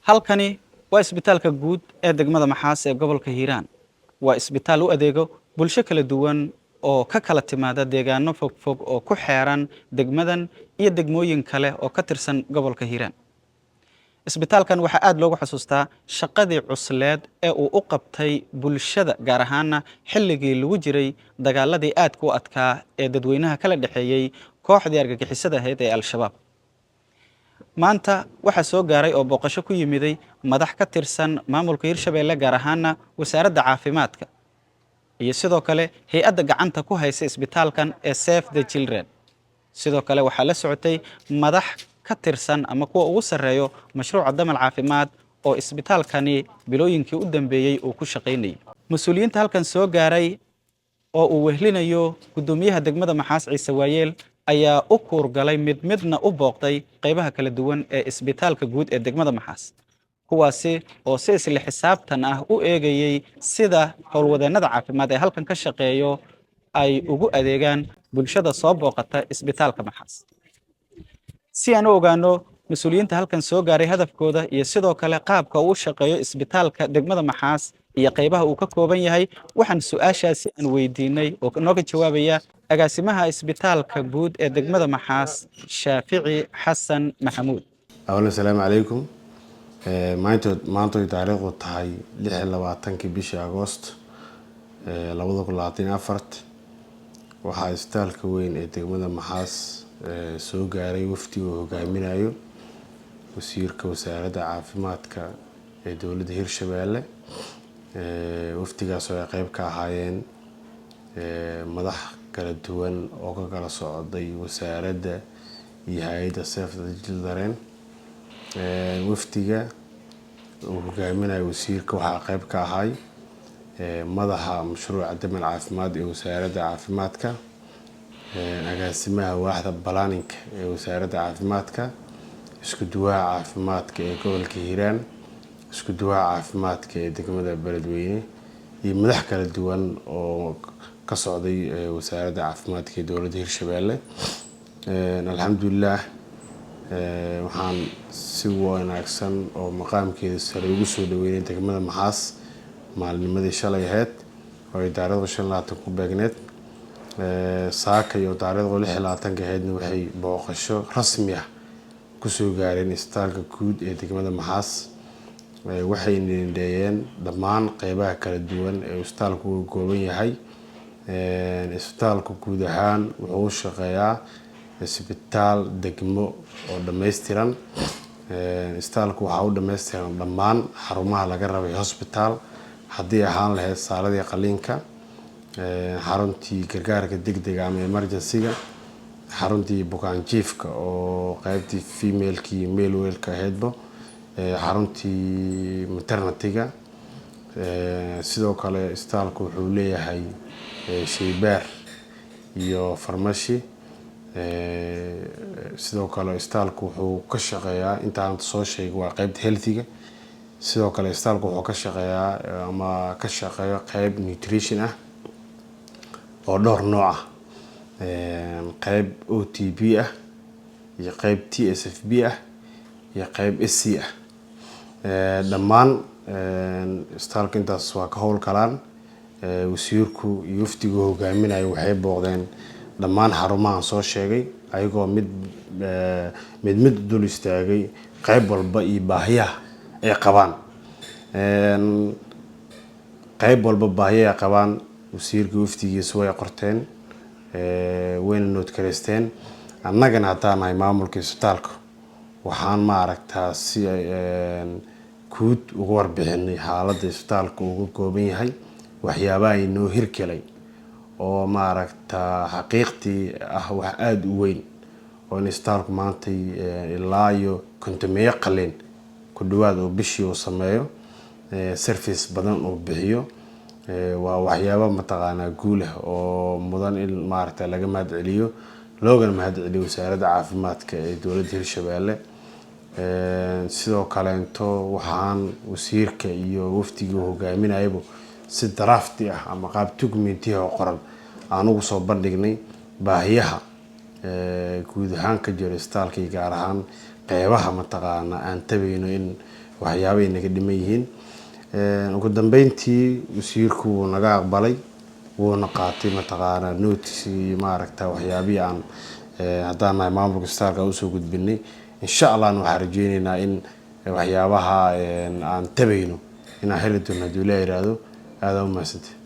halkani waa isbitaalka guud ee degmada Maxaas ee gobolka Hiiraan. Waa isbitaal u adeego bulsho kala duwan oo ka kala timaada deegaano fog oo ku xeeran degmadan iyo degmooyin kale oo ka tirsan gobolka Hiiraan. Isbitaalkan waxa aad loogu xasuustaa shaqadii cusleed ee uu u qabtay bulshada gaar ahaan xilligii lagu jiray dagaaladii aad ku adkaa ee dadweynaha kala dhaxeeyay kooxdii argagixisada ahayd ee Al-Shabaab. maanta waxa soo gaaray oo booqasho ku yimiday madax ka tirsan maamulka Hirshabeelle gaar ahaan wasaaradda caafimaadka iyo sidoo kale hay'adda gacanta ku haysa isbitaalkan ee Save the Children. sidoo kale waxa la socotay madax ka tirsan ama kuwa ugu sareeyo mashruuca damal caafimaad oo isbitaalkani bilooyinkii u dambeeyay uu ku shaqeynayay. Mas'uuliyiinta halkan soo gaaray oo uu wehlinayo gudoomiyaha degmada Maxaas Ciise Waayeel ayaa u kuurgalay midna u booqday qaybaha kala duwan ee isbitaalka guud ee degmada Maxaas, kuwaasi oo si isla xisaabtan ah u eegayay sida howlwadeennada caafimaad ee halkan ka shaqeeyo ay ugu adeegaan bulshada soo booqata isbitaalka Maxaas. si aan u ogaano mas'uuliyiinta halkan soo gaaray hadafkooda iyo sidoo kale qaabka uu shaqeeyo isbitaalka degmada Maxaas iyo qaybaha uu ka kooban yahay, waxaan su'aashaasi aan weydiinay oo nooga jawaabaya agaasimaha isbitaalka guud ee degmada Maxaas Shaafici Xasan Maxamuud. Assalaamu calaykum. maanta taariikhdu tahay 26 bishii Agoost 2024 waxaa isbitaalka weyn ee degmada Maxaas soo gaaray wafdi uu hogaaminayo wasiirka wasaaradda caafimaadka ee dowladda Hirshabeelle. wafdigaas oo ay qayb ka ahaayeen madax kala duwan oo ka kala socday wasaaradda iyo hay'adda Save the Children. wafdiga uu hogaaminayo wasiirka waxaa qayb ka ahay madaxa mashruuca damal caafimaad ee wasaaradda caafimaadka, agaasimaha waaxda planning ee wasaaradda caafimaadka, isku duwaha caafimaadka ee gobolka Hiiraan, isku duwaha caafimaadka ee degmada Beledweyne iyo madax kala duwan oo ka socday wasaaradda caafimaadka ee dowladda Hirshabeelle. alxamdulillah waxaan si wanaagsan oo maqaamkeeda sare ugu soo dhaweynay degmada Maxaas maalnimadii shalay ahayd oo ay taariikhdu 25 ku beegneed. saaka iyo taariikhdu 26 ahaydna waxay booqasho rasmi ah ku soo gaareen isbitaalka guud ee degmada Maxaas. waxay nidheeyeen dhammaan qaybaha kala duwan ee isbitaalku uu kooban yahay. isbitaalku guud ahaan wuxuu u shaqeeyaa isbitaal degmo oo dhameystiran. isbitaalku waxa uu dhameystiran dhammaan xarumaha laga rabay hospital, haddii ahaan lahayd saaladii qaliinka, xaruntii gargaarka degdega ama emergency-ga, xaruntii bukaan jiifka oo qaybtii female-ka iyo male-ka ahaydba, xaruntii maternity-ga. sidoo kale isbitaalku wuxuu leeyahay shaybaar iyo farmashi. sidoo kale isbitaalku wuxuu ka shaqeeyaa intaan soo sheegay waa qaybta healthiga. sidoo kale isbitaalku wuxuu ka shaqeeyaa ama ka shaqeeyo qayb nutrition ah oo dhowr nooc ah, qayb OTB ah iyo qayb TSFB ah iyo qayb SC ah. dhammaan isbitaalka intaas waa ka howl galaan. wasiirku iyo wafdigu hogaaminayo waxay booqdeen dhammaan xarumahan soo sheegay ayagoo mid dul istaagay qayb walba iyo baahiyaha ay qabaan. qayb walba baahiyaha ay qabaan wasiirka wafdigiisa way qorteen, wayna nood kareysteen. annagana haddaan nahay maamulka isbitaalka waxaan maaragtaa si guud ugu warbixinay xaaladda isbitaalka uu ka kooban yahay, waxyaabaha inoo hirgelay oo maaragtaa xaqiiqtii ah wax aad u weyn oo in isbitaalku maanta ilaa iyo kontomeeyo qalin ku dhawaad oo bishii uu sameeyo, service badan uu bixiyo. waa waxyaabo mataqaanaa guul ah oo mudan in maaragtaa laga mahad celiyo, loogana mahad celiyo wasaaradda caafimaadka ee dowladda Hirshabeelle. sidoo kale waxaan wasiirka iyo wafdiga hogaaminayaba si drafti ah ama qaab document oo qoran aan ugu soo bandhignay baahiyaha guud ahaan ka jira isbitaalka gaar ahaan qaybaha mataqaana aan tabayno in waxyaabay naga dhiman yihiin ugu dambeyntii wasiirku wuu naga aqbalay wuuna qaatay mataqaanaa notice maaragta waxyaabii aan haddaan nahay maamulka isbitaalka usoo gudbinay insha allah waxaan rajeynaynaa in waxyaabaha aan tabayno inaan heli doono haddii la yiraahdo aad u mahadsantahay